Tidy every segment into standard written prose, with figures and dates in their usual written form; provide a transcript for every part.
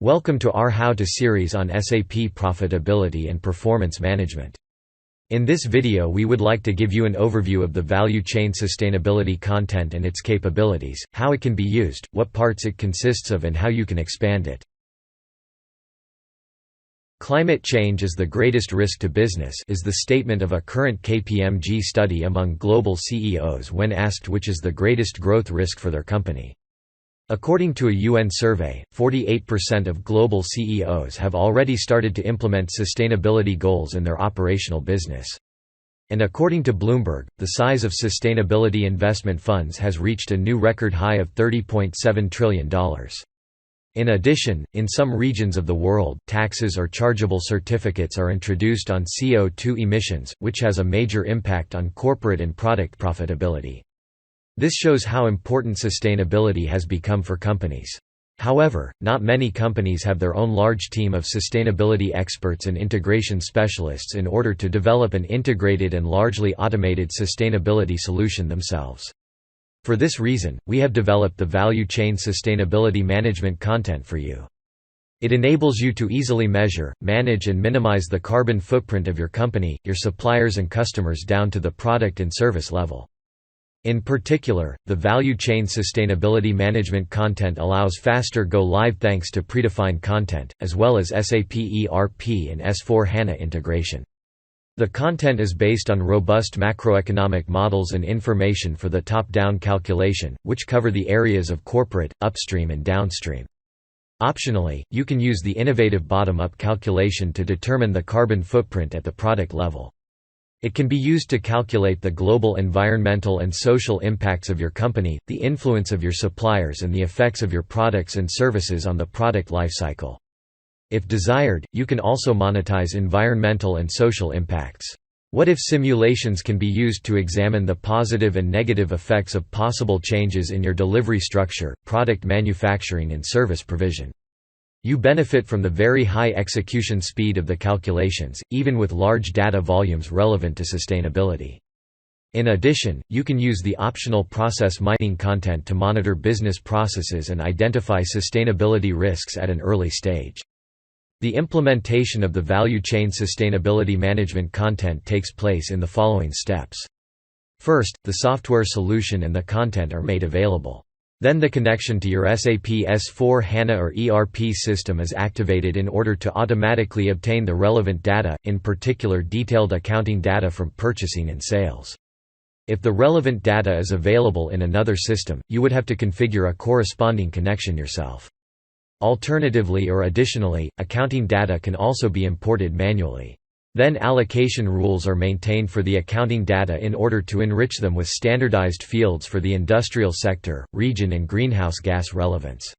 Welcome to our How To series on SAP profitability and performance management. In this video we would like to give you an overview of the value chain sustainability content and its capabilities, how it can be used, what parts it consists of and how you can expand it. Climate change is the greatest risk to business is the statement of a current KPMG study among global CEOs when asked which is the greatest growth risk for their company. According to a UN survey, 48% of global CEOs have already started to implement sustainability goals in their operational business. And according to Bloomberg, the size of sustainability investment funds has reached a new record high of $30.7 trillion. In addition, in some regions of the world, taxes or chargeable certificates are introduced on CO2 emissions, which has a major impact on corporate and product profitability. This shows how important sustainability has become for companies. However, not many companies have their own large team of sustainability experts and integration specialists in order to develop an integrated and largely automated sustainability solution themselves. For this reason, we have developed the Value Chain Sustainability Management content for you. It enables you to easily measure, manage and minimize the carbon footprint of your company, your suppliers and customers down to the product and service level. In particular, the Value Chain Sustainability Management content allows faster go-live thanks to predefined content, as well as SAP ERP and S/4HANA integration. The content is based on robust macroeconomic models and information for the top-down calculation, which cover the areas of corporate, upstream and downstream. Optionally, you can use the innovative bottom-up calculation to determine the carbon footprint at the product level. It can be used to calculate the global environmental and social impacts of your company, the influence of your suppliers and the effects of your products and services on the product lifecycle. If desired, you can also monetize environmental and social impacts. What-if simulations can be used to examine the positive and negative effects of possible changes in your delivery structure, product manufacturing and service provision. You benefit from the very high execution speed of the calculations, even with large data volumes relevant to sustainability. In addition, you can use the optional process mining content to monitor business processes and identify sustainability risks at an early stage. The implementation of the Value Chain Sustainability Management content takes place in the following steps. First, the software solution and the content are made available. Then the connection to your SAP S/4HANA or ERP system is activated in order to automatically obtain the relevant data, in particular detailed accounting data from purchasing and sales. If the relevant data is available in another system, you would have to configure a corresponding connection yourself. Alternatively or additionally, accounting data can also be imported manually. Then allocation rules are maintained for the accounting data in order to enrich them with standardized fields for the industrial sector, region and greenhouse gas relevance.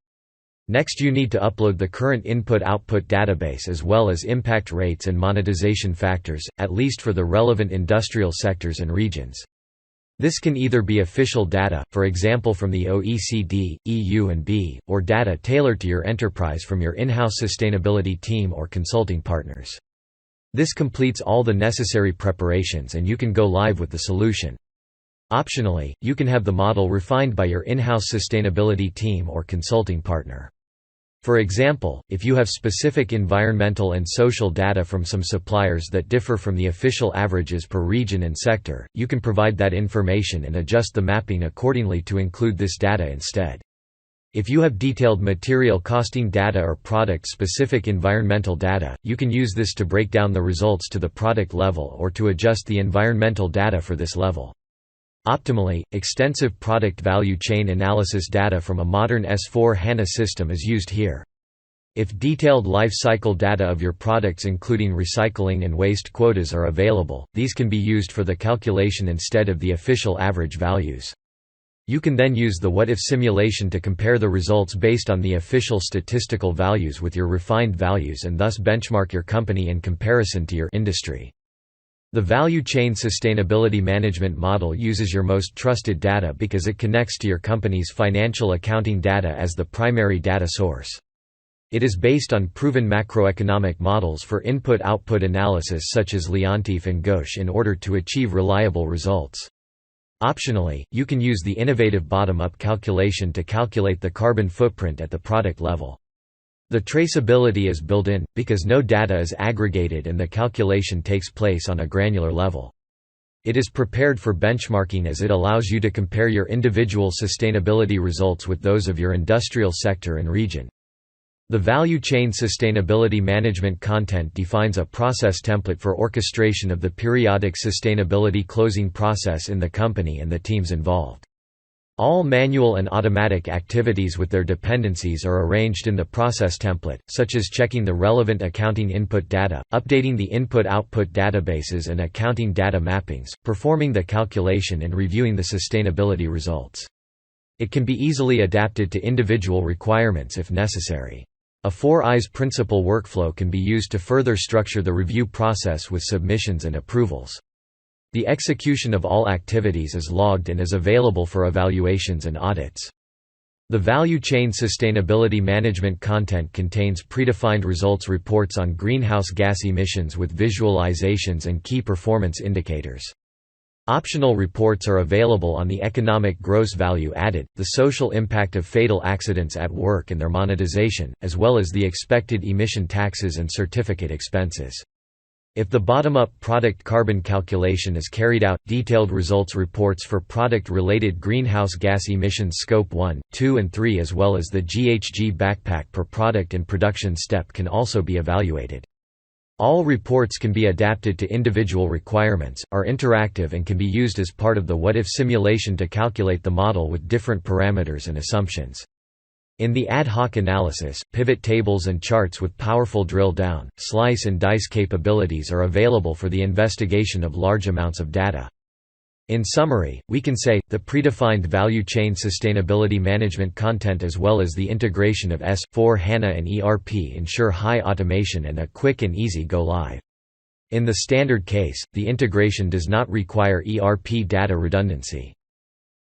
Next you need to upload the current input-output database as well as impact rates and monetization factors, at least for the relevant industrial sectors and regions. This can either be official data, for example from the OECD, EU and B, or data tailored to your enterprise from your in-house sustainability team or consulting partners. This completes all the necessary preparations and you can go live with the solution. Optionally, you can have the model refined by your in-house sustainability team or consulting partner. For example, if you have specific environmental and social data from some suppliers that differ from the official averages per region and sector, you can provide that information and adjust the mapping accordingly to include this data instead. If you have detailed material costing data or product-specific environmental data, you can use this to break down the results to the product level or to adjust the environmental data for this level. Optimally, extensive product value chain analysis data from a modern S/4HANA system is used here. If detailed life cycle data of your products including recycling and waste quotas are available, these can be used for the calculation instead of the official average values. You can then use the what-if simulation to compare the results based on the official statistical values with your refined values and thus benchmark your company in comparison to your industry. The Value Chain Sustainability Management model uses your most trusted data because it connects to your company's financial accounting data as the primary data source. It is based on proven macroeconomic models for input-output analysis such as Leontief and Ghosh in order to achieve reliable results. Optionally, you can use the innovative bottom-up calculation to calculate the carbon footprint at the product level. The traceability is built in, because no data is aggregated and the calculation takes place on a granular level. It is prepared for benchmarking as it allows you to compare your individual sustainability results with those of your industrial sector and region. The value chain sustainability management content defines a process template for orchestration of the periodic sustainability closing process in the company and the teams involved. All manual and automatic activities with their dependencies are arranged in the process template, such as checking the relevant accounting input data, updating the input-output databases and accounting data mappings, performing the calculation and reviewing the sustainability results. It can be easily adapted to individual requirements if necessary. A 4 Is principle workflow can be used to further structure the review process with submissions and approvals. The execution of all activities is logged and is available for evaluations and audits. The value chain sustainability management content contains predefined results reports on greenhouse gas emissions with visualizations and key performance indicators. Optional reports are available on the economic gross value added, the social impact of fatal accidents at work and their monetization, as well as the expected emission taxes and certificate expenses. If the bottom-up product carbon calculation is carried out, detailed results reports for product-related greenhouse gas emissions Scope 1, 2 and 3 as well as the GHG backpack per product and production step can also be evaluated. All reports can be adapted to individual requirements, are interactive and can be used as part of the what-if simulation to calculate the model with different parameters and assumptions. In the ad hoc analysis, pivot tables and charts with powerful drill-down, slice and dice capabilities are available for the investigation of large amounts of data. In summary, we can say, the predefined value chain sustainability management content as well as the integration of S/4HANA and ERP ensure high automation and a quick and easy go-live. In the standard case, the integration does not require ERP data redundancy.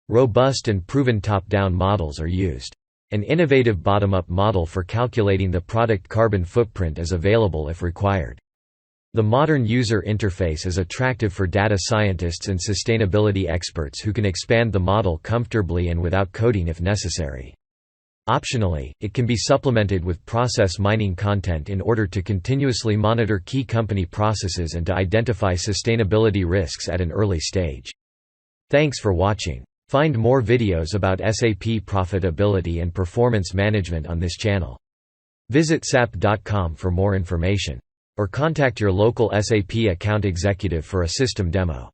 Robust and proven top-down models are used. An innovative bottom-up model for calculating the product carbon footprint is available if required. The modern user interface is attractive for data scientists and sustainability experts who can expand the model comfortably and without coding if necessary. Optionally, it can be supplemented with process mining content in order to continuously monitor key company processes and to identify sustainability risks at an early stage. Thanks for watching. Find more videos about SAP profitability and performance management on this channel. Visit sap.com for more information. Or contact your local SAP account executive for a system demo.